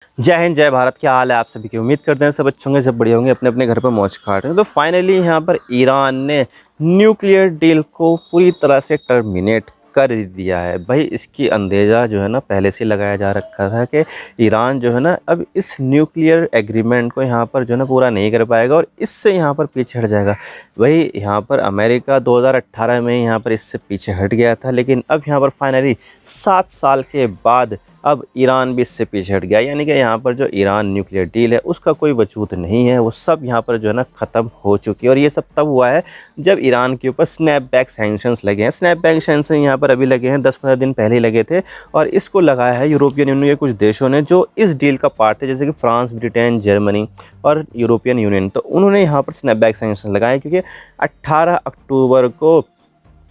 जय हिंद, जय भारत। क्या हाल है आप सभी की? उम्मीद करते हैं सब अच्छे होंगे, सब बढ़िया होंगे, अपने अपने घर पर मौज काट रहे हैं। तो फाइनली यहाँ पर ईरान ने न्यूक्लियर डील को पूरी तरह से टर्मिनेट कर दिया है। भाई इसकी अंदेजा जो है ना पहले से लगाया जा रखा था कि ईरान जो है ना अब इस न्यूक्लियर एग्रीमेंट को यहाँ पर जो है ना पूरा नहीं कर पाएगा और इससे यहाँ पर पीछे हट जाएगा। भाई यहाँ पर अमेरिका 2018 में यहाँ पर इससे पीछे हट गया था, लेकिन अब यहाँ पर फाइनली 7 साल के बाद अब ईरान भी इससे पीछे हट गया। यानी कि यहाँ पर जो ईरान न्यूक्लियर डील है उसका कोई वजूद नहीं है, वो सब यहाँ पर जो है ना ख़त्म हो चुकी है। और ये सब तब हुआ है जब ईरान के ऊपर स्नैपबैक सैंक्शंस लगे हैं। स्नैपबैक सैंक्शन यहाँ पर अभी लगे हैं, 10-15 दिन पहले ही लगे थे और इसको लगाया है यूरोपियन यूनियन के कुछ देशों ने जो इस डील का पार्ट थे, जैसे कि फ्रांस, ब्रिटेन, जर्मनी और यूरोपियन यूनियन। तो उन्होंने यहाँ पर स्नैपबैक सैंक्शन लगाए क्योंकि 18 अक्टूबर को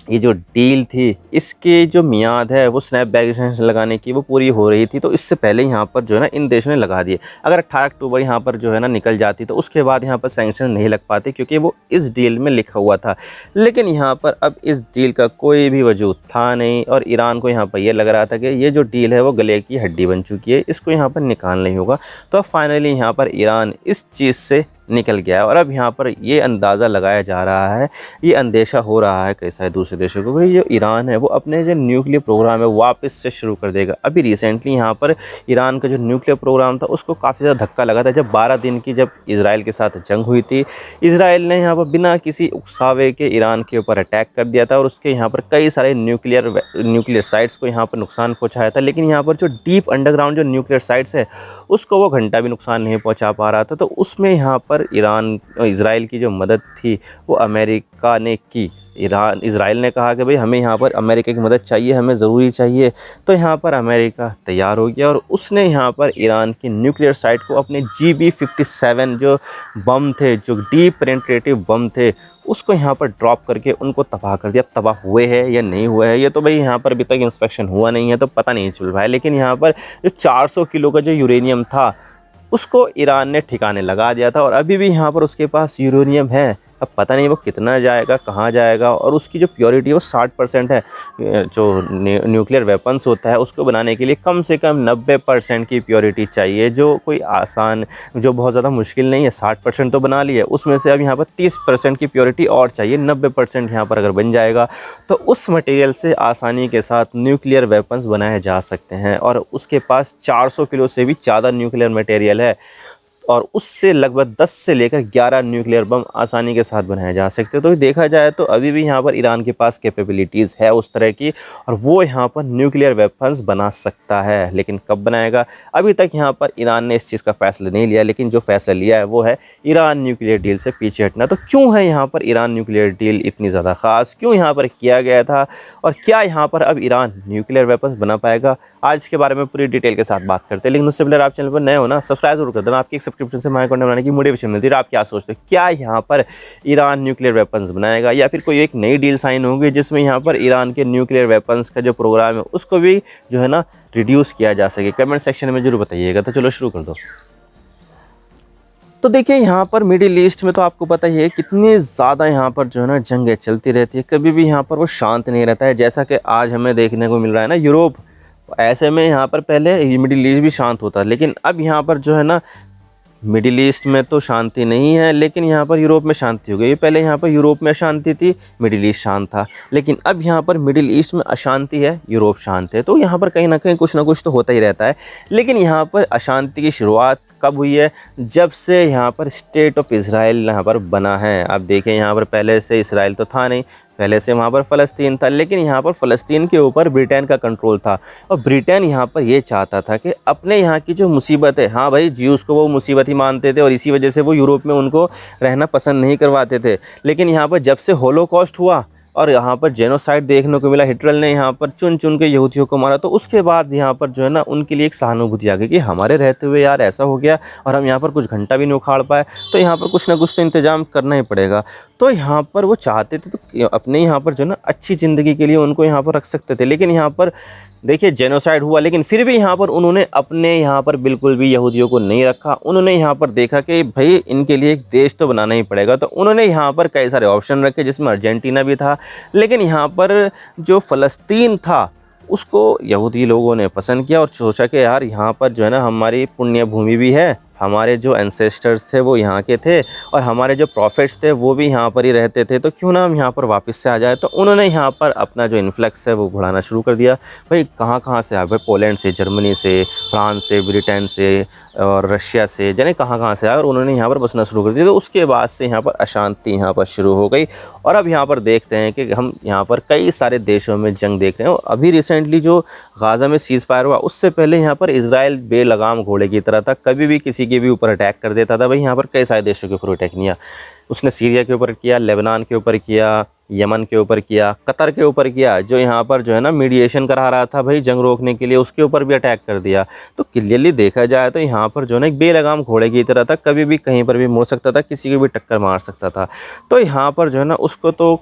ये जो डील थी इसकी जो मियाद है वो स्नैपबैक सैंक्शन लगाने की वो पूरी हो रही थी। तो इससे पहले यहाँ पर जो है ना इन देशों ने लगा दिए। अगर 18 अक्टूबर यहाँ पर जो है ना निकल जाती तो उसके बाद यहाँ पर सैंक्शन नहीं लग पाते क्योंकि वो इस डील में लिखा हुआ था। लेकिन यहाँ पर अब इस डील का कोई भी वजूद था नहीं और ईरान को यहाँ पर यह लग रहा था कि ये जो डील है वो गले की हड्डी बन चुकी है, इसको यहाँ पर निकालना ही होगा। तो अब फाइनली यहाँ पर ईरान इस चीज़ से निकल गया है और अब यहाँ पर ये अंदाज़ा लगाया जा रहा है, ये अंदेशा हो रहा है कई सारे दूसरे देशों को कि जो ईरान है वो अपने जो न्यूक्लियर प्रोग्राम है वापस से शुरू कर देगा। अभी रिसेंटली यहाँ पर ईरान का जो न्यूक्लियर प्रोग्राम था उसको काफ़ी ज़्यादा धक्का लगा था जब 12 दिन की जब इजराइल के साथ जंग हुई थी। इजराइल ने यहाँ पर बिना किसी उकसावे के ईरान के ऊपर अटैक कर दिया था और उसके यहाँ पर कई सारे न्यूक्लियर साइट्स को यहाँ पर नुकसान पहुँचाया था। लेकिन यहाँ पर जो डीप अंडरग्राउंड जो न्यूक्लियर साइट्स है उसको वो घंटा भी नुकसान नहीं पहुँचा पा रहा था। तो उसमें यहाँ पर ईरान इजराइल की जो मदद थी वो अमेरिका ने की। इजराइल ने कहा कि भाई हमें यहाँ पर अमेरिका की मदद चाहिए, हमें ज़रूरी चाहिए। तो यहाँ पर अमेरिका तैयार हो गया और उसने यहाँ पर ईरान की न्यूक्लियर साइट को अपने GB-57 जो बम थे, जो डीप पेनिट्रेटिव बम थे, उसको यहाँ पर ड्रॉप करके उनको तबाह कर दिया। अब तबाह हुए हैं या नहीं हुए हैं ये तो भाई यहाँ पर अभी तक इंस्पेक्शन हुआ नहीं है तो पता नहीं चल रहा है। लेकिन यहाँ पर जो 400 किलो का जो यूरेनियम था उसको ईरान ने ठिकाने लगा दिया था और अभी भी यहाँ पर उसके पास यूरेनियम है। अब पता नहीं वो कितना जाएगा, कहाँ जाएगा। और उसकी जो प्योरिटी है वो 60% है। जो न्यूक्लियर वेपन्स होता है उसको बनाने के लिए कम से कम 90% की प्योरिटी चाहिए, जो कोई आसान, जो बहुत ज़्यादा मुश्किल नहीं है। 60% तो बना ली है, उसमें से अब यहाँ पर 30% की प्योरिटी और चाहिए। 90% यहाँ पर अगर बन जाएगा तो उस मटेरियल से आसानी के साथ न्यूक्लियर वेपन्स बनाए जा सकते हैं। और उसके पास 400 किलो से भी ज़्यादा न्यूक्लियर मटेरियल है और उससे लगभग 10 से लेकर 11 न्यूक्लियर बम आसानी के साथ बनाए जा सकते हैं। तो देखा जाए तो अभी भी यहाँ पर ईरान के पास कैपेबिलिटीज़ है उस तरह की और वो यहाँ पर न्यूक्लियर वेपन्स बना सकता है। लेकिन कब बनाएगा अभी तक यहाँ पर ईरान ने इस चीज़ का फ़ैसला नहीं लिया। लेकिन जो फ़ैसला लिया है वो है ईरान न्यूक्लियर डील से पीछे हटना। तो क्यों है यहाँ पर ईरान न्यूक्लियर डील इतनी ज़्यादा ख़ास, क्यों यहाँ पर किया गया था और क्या यहाँ पर अब ईरान न्यूक्लियर वेपन्स बना पाएगा, आज इसके बारे में पूरी डिटेल के साथ बात करते हैं। लेकिन उससे पहले आप चैनल पर नए हो ना, सब्सक्राइब जरूर कर देना। आपकी सब्सक्रिप्शन से हमारे कंटेंट बनाने की मोटिवेशन मिलती है। आप क्या सोचते हो, क्या यहाँ पर ईरान न्यूक्लियर वेपन्स बनाएगा या फिर कोई एक नई डील साइन होगी जिसमें यहाँ पर ईरान के न्यूक्लियर वेपन्स का जो प्रोग्राम है उसको भी जो है ना रिड्यूस किया जा सके? कमेंट सेक्शन में जरूर बताइएगा। तो चलो शुरू कर दो। तो देखिए यहाँ पर मिडिल ईस्ट में तो आपको पता ही है कितनी ज़्यादा यहाँ पर जो है ना जंगें चलती रहती है, कभी भी यहाँ पर वो शांत नहीं रहता है। जैसा कि आज हमें देखने को मिल रहा है ना यूरोप, ऐसे में यहाँ पर पहले मिडिल ईस्ट भी शांत होता है, लेकिन अब यहाँ पर जो है ना मिडिल ईस्ट में तो शांति नहीं है लेकिन यहाँ पर यूरोप में शांति हो गई। पहले यहाँ पर यूरोप में अशांति थी, मिडिल ईस्ट शांत था, लेकिन अब यहाँ पर मिडिल ईस्ट में अशांति है, यूरोप शांत है। तो यहाँ पर कहीं ना कहीं कुछ ना कुछ तो होता ही रहता है। लेकिन यहाँ पर अशांति की शुरुआत कब हुई है? जब से यहाँ पर स्टेट ऑफ इज़राइल यहाँ पर बना है। अब देखें यहाँ पर पहले से इसराइल तो था नहीं, पहले से वहाँ पर फ़लस्तीन था, लेकिन यहाँ पर फ़लस्तीन के ऊपर ब्रिटेन का कंट्रोल था और ब्रिटेन यहाँ पर ये चाहता था कि अपने यहाँ की जो मुसीबत है, हाँ भाई ज्यूज़ को वो मुसीबत ही मानते थे और इसी वजह से वो यूरोप में उनको रहना पसंद नहीं करवाते थे। लेकिन यहाँ पर जब से होलोकॉस्ट हुआ और यहाँ पर जेनोसाइड देखने को मिला, हिटलर ने यहाँ पर चुन चुन के यहूदियों को मारा, तो उसके बाद यहाँ पर जो है ना उनके लिए एक सहानुभूति आ गई कि हमारे रहते हुए यार ऐसा हो गया और हम यहाँ पर कुछ घंटा भी नहीं उखाड़ पाए, तो यहाँ पर कुछ ना कुछ तो इंतजाम करना ही पड़ेगा। तो यहाँ पर वो चाहते थे तो अपने यहाँ पर जो है ना अच्छी ज़िंदगी के लिए उनको यहाँ पर रख सकते थे। लेकिन यहाँ पर देखिए जेनोसाइड हुआ, लेकिन फिर भी यहाँ पर उन्होंने अपने यहाँ पर बिल्कुल भी यहूदियों को नहीं रखा। उन्होंने यहाँ पर देखा कि भाई इनके लिए एक देश तो बनाना ही पड़ेगा, तो उन्होंने यहाँ पर कई सारे ऑप्शन रखे जिसमें अर्जेंटीना भी था। लेकिन यहाँ पर जो फ़लस्तीन था उसको यहूदी लोगों ने पसंद किया और सोचा कि यार यहाँ पर जो है ना हमारी पुण्य भूमि भी है, हमारे जो एंसेस्टर्स थे वो यहाँ के थे और हमारे जो प्रॉफिट्स थे वो भी यहाँ पर ही रहते थे, तो क्यों ना हम यहाँ पर वापस से आ जाए। तो उन्होंने यहाँ पर अपना जो इन्फ्लक्स है वो बढ़ाना शुरू कर दिया। भाई कहाँ कहाँ से आए, भाई पोलैंड से, जर्मनी से, फ्रांस से, ब्रिटेन से और रशिया से, जाने कहाँ कहाँ से आए और उन्होंने यहाँ पर बसना शुरू कर दिया। तो उसके बाद से यहाँ पर अशांति यहाँ पर शुरू हो गई और अब यहाँ पर देखते हैं कि हम यहाँ पर कई सारे देशों में जंग देख रहे हैं। अभी रिसेंटली जो गाज़ा में सीज़ फायर हुआ, उससे पहले यहाँ पर इजराइल बेलगाम घोड़े की तरह था, कभी भी किसी के भी ऊपर अटैक कर देता था। भाई यहाँ पर कई सारे देशों के ऊपर अटैक किया उसने, सीरिया के ऊपर किया, लेबनान के ऊपर किया, यमन के ऊपर किया, कतर के ऊपर किया, जो यहाँ पर जो है ना मीडिएशन करा रहा था भाई जंग रोकने के लिए, उसके ऊपर भी अटैक कर दिया। तो क्लियरली देखा जाए तो यहाँ पर जो है ना एक बेलगाम घोड़े की तरह था, कभी भी कहीं पर भी मुड़ सकता था, किसी को भी टक्कर मार सकता था। तो यहाँ पर जो है ना उसको तो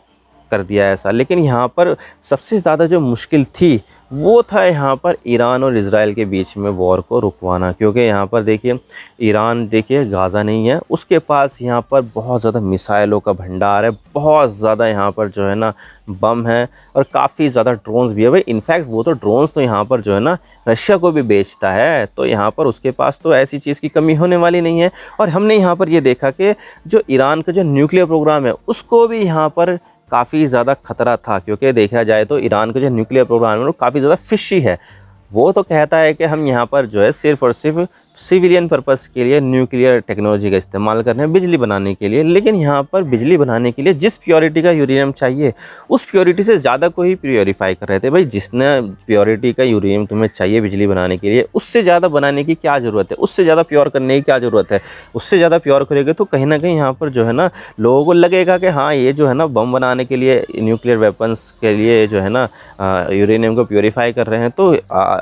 कर दिया ऐसा। लेकिन यहाँ पर सबसे ज़्यादा जो मुश्किल थी वो था यहाँ पर ईरान और इज़राइल के बीच में वॉर को रुकवाना, क्योंकि यहाँ पर देखिए ईरान देखिए गाज़ा नहीं है, उसके पास यहाँ पर बहुत ज़्यादा मिसाइलों का भंडार है, बहुत ज़्यादा यहाँ पर जो है ना बम है और काफ़ी ज़्यादा ड्रोन्स भी है। भाई इनफैक्ट वो तो ड्रोन्स तो यहाँ पर जो है ना रशिया को भी बेचता है, तो यहाँ पर उसके पास तो ऐसी चीज़ की कमी होने वाली नहीं है। और हमने यहाँ पर ये देखा कि जो ईरान का जो न्यूक्लियर प्रोग्राम है उसको भी यहाँ पर काफ़ी ज़्यादा खतरा था, क्योंकि देखा जाए तो ईरान का जो न्यूक्लियर प्रोग्राम है वो काफ़ी ज़्यादा फिशी है। वो तो कहता है कि हम यहाँ पर जो है सिर्फ़ और सिर्फ सिविलियन पर्पस के लिए न्यूक्लियर टेक्नोलॉजी का इस्तेमाल कर रहे हैं बिजली बनाने के लिए। लेकिन यहाँ पर बिजली बनाने के लिए जिस प्योरिटी का यूरेनियम चाहिए उस प्योरिटी से ज़्यादा को ही प्योरीफाई कर रहे थे। भाई जिसने प्योरिटी का यूरेनियम तुम्हें चाहिए बिजली बनाने के लिए, उससे ज़्यादा बनाने की क्या ज़रूरत है, उससे ज़्यादा प्योर करने की क्या ज़रूरत है। उससे ज़्यादा प्योर करेंगे तो कहीं ना कहीं यहाँ पर जो है ना लोगों को लगेगा कि हाँ ये जो है ना बम बनाने के लिए, न्यूक्लियर वेपन्स के लिए जो है ना यूरेनियम को प्योरीफाई कर रहे हैं। तो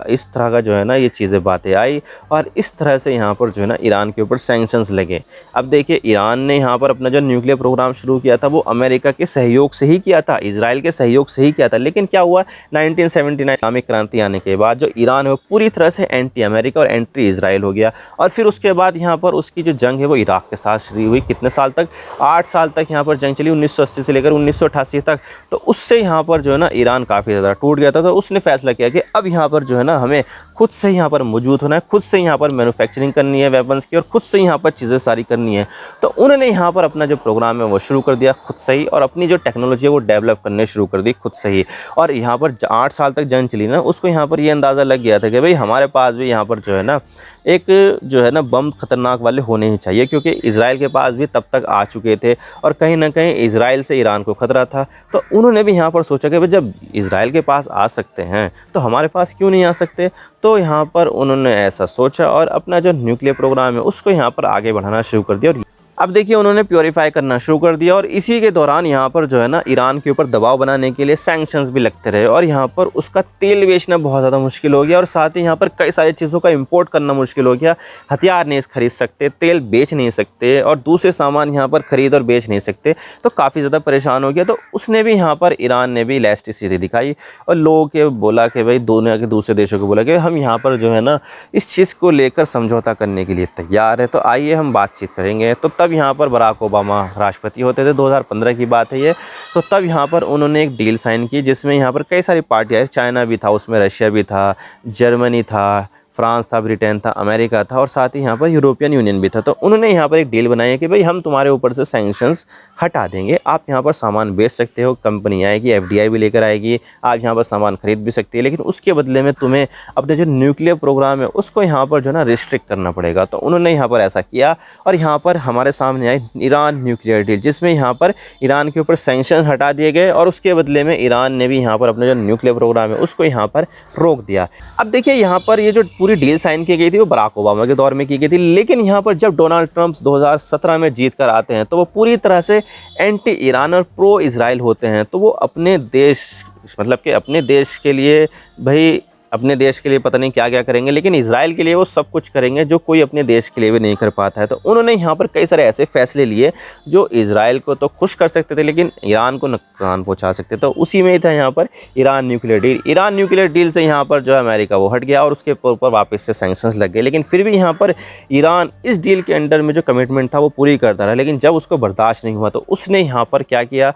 इस तरह का जो है ना ये चीज़ें बातें आई और इस तरह से यहाँ पर जो है ना ईरान के ऊपर सैंक्शंस लगे। अब देखिए ईरान ने यहाँ पर अपना जो न्यूक्लियर प्रोग्राम शुरू किया था वो अमेरिका के सहयोग से ही किया था, इजराइल के सहयोग से ही किया था। लेकिन क्या हुआ, 1979 इस्लामिक क्रांति आने के बाद जो ईरान है वो पूरी तरह से एंटी अमेरिका और एंटी इजराइल हो गया। और फिर उसके बाद यहाँ पर उसकी जो जंग है वो इराक के साथ शुरू हुई। कितने साल तक, 8 साल तक यहाँ पर जंग चली, 1980 से लेकर 1988 तक। तो उससे यहाँ पर जो है ना ईरान काफ़ी ज़्यादा टूट गया था। तो उसने फैसला किया कि अब यहाँ पर जो है ना हमें खुद से यहाँ पर मौजूद होना है, खुद से यहाँ पर मैन्युफैक्चरिंग करनी है वेपन्स की और खुद से यहाँ पर चीज़ें सारी करनी है। तो उन्होंने यहाँ पर अपना जो प्रोग्राम है वो शुरू कर दिया खुद से ही और अपनी जो टेक्नोलॉजी है वो डेवलप करने शुरू कर दी खुद से ही। और यहाँ पर 8 साल तक जंग चली ना, उसको यहाँ पर ये अंदाज़ा लग गया था कि भाई हमारे पास भी यहाँ पर जो है ना एक जो है ना बम खतरनाक वाले होने ही चाहिए, क्योंकि इजराइल के पास भी तब तक आ चुके थे और कहीं ना कहीं इजराइल से ईरान को खतरा था। तो उन्होंने भी यहाँ पर सोचा कि भाई जब इजराइल के पास आ सकते हैं तो हमारे पास क्यों नहीं आ सकते। तो यहाँ पर उन्होंने ऐसा सोचा और अपना जो न्यूक्लियर प्रोग्राम है उसको यहाँ पर आगे बढ़ाना शुरू कर दिया। और अब देखिए उन्होंने प्योरीफाई करना शुरू कर दिया और इसी के दौरान यहाँ पर जो है ना ईरान के ऊपर दबाव बनाने के लिए सैंक्शंस भी लगते रहे और यहाँ पर उसका तेल बेचना बहुत ज़्यादा मुश्किल हो गया और साथ ही यहाँ पर कई सारी चीज़ों का इंपोर्ट करना मुश्किल हो गया। हथियार नहीं खरीद सकते, तेल बेच नहीं सकते और दूसरे सामान यहाँ पर खरीद और बेच नहीं सकते, तो काफ़ी ज़्यादा परेशान हो गया। तो उसने भी यहाँ पर, ईरान ने भी इलास्टिसिटी दिखाई और लोगों के बोला कि भाई दुनिया के दूसरे देशों को बोला कि हम यहाँ पर जो है ना इस चीज़ को लेकर समझौता करने के लिए तैयार है, तो आइए हम बातचीत करेंगे। तो तब यहाँ पर बराक ओबामा राष्ट्रपति होते थे, 2015 की बात है ये। तो तब यहाँ पर उन्होंने एक डील साइन की जिसमें यहाँ पर कई सारी पार्टियाँ, चाइना भी था उसमें, रशिया भी था, जर्मनी था, फ्रांस था, ब्रिटेन था, अमेरिका था और साथ ही यहाँ पर यूरोपियन यूनियन भी था। तो उन्होंने यहाँ पर एक डील बनाई है कि भाई हम तुम्हारे ऊपर से सैंक्शंस हटा देंगे, आप यहाँ पर सामान बेच सकते हो, कंपनी आएगी, एफडीआई भी लेकर आएगी, आप यहाँ पर सामान खरीद भी सकती है, लेकिन उसके बदले में तुम्हें अपने जो न्यूक्लियर प्रोग्राम है उसको यहाँ पर जो है ना रिस्ट्रिक्ट करना पड़ेगा। तो उन्होंने यहाँ पर ऐसा किया और यहाँ पर हमारे सामने आई ईरान न्यूक्लियर डील, जिसमें यहाँ पर ईरान के ऊपर सैंक्शंस हटा दिए गए और उसके बदले में ईरान ने भी यहाँ पर अपना जो न्यूक्लियर प्रोग्राम है उसको यहाँ पर रोक दिया। अब देखिए यहाँ पर ये जो पूरी डील साइन की गई थी वो बराक ओबामा के दौर में की गई थी, लेकिन यहाँ पर जब डोनाल्ड ट्रंप 2017 में जीत कर आते हैं तो वो पूरी तरह से एंटी ईरान और प्रो इजराइल होते हैं। तो वो अपने देश, मतलब कि अपने देश के लिए भाई अपने देश के लिए पता नहीं क्या क्या करेंगे, लेकिन इजराइल के लिए वो सब कुछ करेंगे जो कोई अपने देश के लिए भी नहीं कर पाता है। तो उन्होंने यहाँ पर कई सारे ऐसे फैसले लिए जो इजराइल को तो खुश कर सकते थे लेकिन ईरान को नुकसान पहुँचा सकते। तो उसी में ही था यहाँ पर Iran nuclear deal. Iran nuclear deal से यहाँ पर जो है अमेरिका वो हट गया और उसके ऊपर वापस से सैंक्शंस लग गए। लेकिन फिर भी यहाँ पर ईरान इस डील के अंडर में जो कमिटमेंट था वो पूरी करता रहा। लेकिन जब उसको बर्दाश्त नहीं हुआ तो उसने यहाँ पर क्या किया,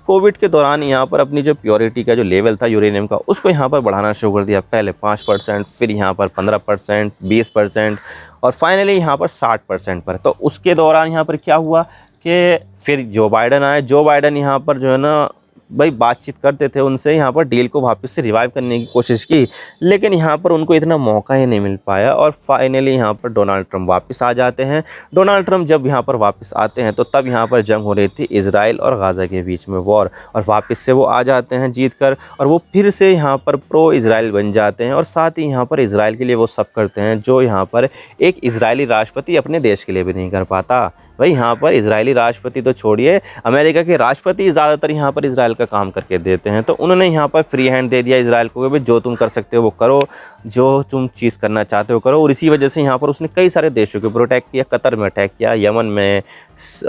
कोविड के दौरान यहाँ पर अपनी जो प्योरिटी का जो लेवल था यूरेनियम का उसको यहाँ पर बढ़ाना शुरू कर दिया। पहले 5%, फिर यहाँ पर 15%, 20% और फाइनली यहाँ पर 60% पर। तो उसके दौरान यहाँ पर क्या हुआ कि फिर जो बाइडन आए, जो बाइडन यहाँ पर जो है ना भाई बातचीत करते थे उनसे, यहाँ पर डील को वापस से रिवाइव करने की कोशिश की, लेकिन यहाँ पर उनको इतना मौका ही नहीं मिल पाया और फाइनली यहाँ पर डोनाल्ड ट्रंप वापस आ जाते हैं। डोनाल्ड ट्रंप जब यहाँ पर वापस आते हैं तो तब यहाँ पर जंग हो रही थी इजराइल और गाज़ा के बीच में, वॉर, और वापस से वो आ जाते हैं जीत कर और वो फिर से यहाँ पर प्रो इजराइल बन जाते हैं और साथ ही यहाँ पर इजराइल के लिए वो सब करते हैं जो यहाँ पर एक इजरायली राष्ट्रपति अपने देश के लिए भी नहीं कर पाता। भाई यहाँ पर इजरायली राष्ट्रपति तो छोड़िए, अमेरिका के राष्ट्रपति ज़्यादातर यहाँ पर इजराइल का काम करके देते हैं। तो उन्होंने यहाँ पर फ्री हैंड दे दिया इजराइल को कि भाई जो तुम कर सकते हो वो करो, जो तुम चीज़ करना चाहते हो करो। और इसी वजह से यहाँ पर उसने कई सारे देशों के ऊपर अटैक किया। कतर में अटैक किया, यमन में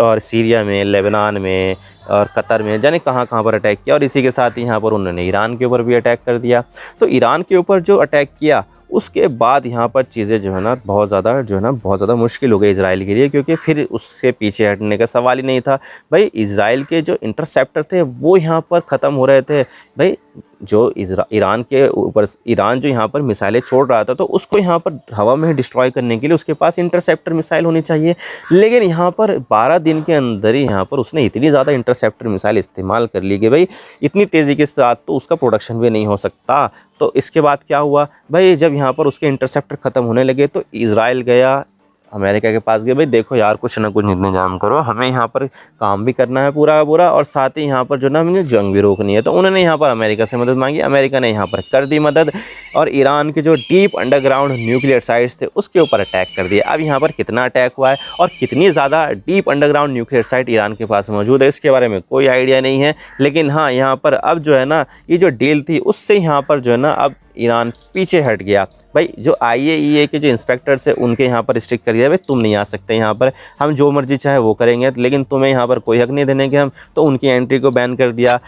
और सीरिया में, लेबनान में और कतर में, जाने कहाँ कहाँ पर अटैक किया। और इसी के साथ ही यहाँ पर उन्होंने ईरान के ऊपर भी अटैक कर दिया। तो ईरान के ऊपर जो अटैक किया उसके बाद यहाँ पर चीज़ें जो है ना बहुत ज़्यादा मुश्किल हो गई इजराइल के लिए, क्योंकि फिर उससे पीछे हटने का सवाल ही नहीं था। भाई इजराइल के जो इंटरसेप्टर थे वो यहाँ पर ख़त्म हो रहे थे। भाई जो ईरान के ऊपर ईरान जो यहाँ पर मिसाइलें छोड़ रहा था तो उसको यहाँ पर हवा में ही डिस्ट्रॉय करने के लिए उसके पास इंटरसेप्टर मिसाइल होनी चाहिए। लेकिन यहाँ पर 12 दिन के अंदर ही यहाँ पर उसने इतनी ज़्यादा इंटरसेप्टर मिसाइल इस्तेमाल कर ली कि भाई इतनी तेज़ी के साथ तो उसका प्रोडक्शन भी नहीं हो सकता। तो इसके बाद क्या हुआ भाई, जब यहाँ पर उसके इंटरसेप्टर ख़त्म होने लगे तो इजराइल गया अमेरिका के पास गए, भाई देखो यार कुछ ना कुछ इंतजाम करो, हमें यहाँ पर काम भी करना है पूरा का पूरा और साथ ही यहाँ पर जो ना हमें जंग भी रोकनी है। तो उन्होंने यहाँ पर अमेरिका से मदद मांगी, अमेरिका ने यहाँ पर कर दी मदद और ईरान के जो डीप अंडरग्राउंड न्यूक्लियर साइट्स थे उसके ऊपर अटैक कर दिया। अब यहाँ पर कितना अटैक हुआ है और कितनी ज़्यादा deep underground nuclear site Iran के पास मौजूद है इसके बारे में कोई आइडिया नहीं है। लेकिन हाँ, यहाँ पर अब जो है ना ये जो डील थी उससे यहाँ पर जो है ना अब ईरान पीछे हट गया। भाई जो IAEA के जो इंस्पेक्टर्स है उनके यहाँ पर स्ट्रिक्ट कर दिया, भाई तुम नहीं आ सकते यहाँ पर, हम जो मर्जी चाहे वो करेंगे लेकिन तुम्हें यहाँ पर कोई हक नहीं देने के हम। तो उनकी एंट्री को बैन कर दिया।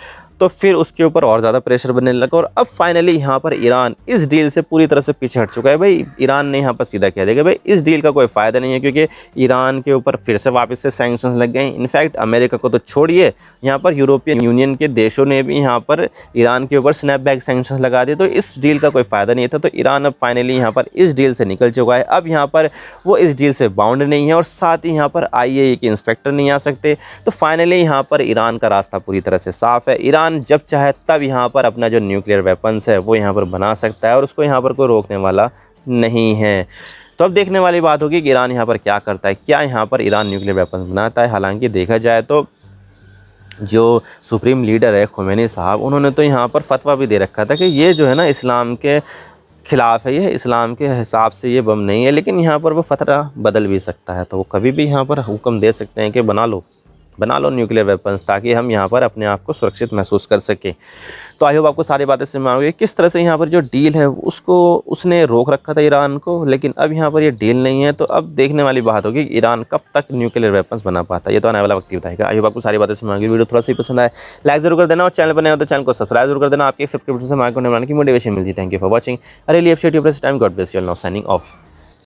तो फिर उसके ऊपर और ज़्यादा प्रेशर बनने लगा और अब फाइनली यहाँ पर ईरान इस डील से पूरी तरह से पीछे हट चुका है। भाई ईरान ने यहाँ पर सीधा कह दिया भाई इस डील का कोई फ़ायदा नहीं है, क्योंकि ईरान के ऊपर फिर से वापस से सैंक्शंस लग गए। इनफैक्ट अमेरिका को तो छोड़िए, यहाँ पर यूरोपियन यूनियन के देशों ने भी यहाँ पर ईरान के ऊपर स्नैपबैक सैंक्शंस लगा दिए। तो इस डील का कोई फ़ायदा नहीं था। तो ईरान अब फाइनली यहाँ पर इस डील से निकल चुका है। अब यहाँ पर वो इस डील से बाउंड नहीं है और साथ ही यहाँ पर IAEA के इंस्पेक्टर नहीं आ सकते। तो फाइनली यहाँ पर ईरान का रास्ता पूरी तरह से साफ़ है। ईरान जब चाहे तब यहाँ पर अपना जो न्यूक्लियर वेपन्स है वो यहाँ पर बना सकता है और उसको यहाँ पर कोई रोकने वाला नहीं है। तो अब देखने वाली बात होगी कि ईरान यहाँ पर क्या करता है, क्या यहाँ पर ईरान न्यूक्लियर वेपन्स बनाता है। हालांकि देखा जाए तो जो सुप्रीम लीडर है खुमैनी साहब, उन्होंने तो यहाँ पर फतवा भी दे रखा था कि ये जो है ना इस्लाम के खिलाफ़ है, ये इस्लाम के हिसाब से ये बम नहीं है। लेकिन यहाँ पर वो फतवा बदल भी सकता है, तो वो कभी भी यहाँ पर हुक्म दे सकते हैं कि बना लो न्यूक्लियर वेपन्स, ताकि हम यहाँ पर अपने आप को सुरक्षित महसूस कर सकें। तो आई होप आपको सारी बातें समझ में आ गई किस तरह से यहाँ पर जो डील है उसको उसने रोक रखा था ईरान को, लेकिन अब यहाँ पर ये डील नहीं है। तो अब देखने वाली बात होगी ईरान कब तक न्यूक्लियर वेपन्स बना पाता है, ये तो आने वाला वक्त ही बताएगा। आई होप आपको सारी बातें समझ में आ गई। वीडियो थोड़ा सा ही पसंद आए लाइक जरूर कर देना और चैनल पर नए हो तो चैनल को सब्सक्राइब जरूर कर देना। आपके सब्सक्रिप्शन से हमारे को बनाने की मोटिवेशन मिलती है। Thank you for watching. I really appreciate your time. God bless you all. Now signing off.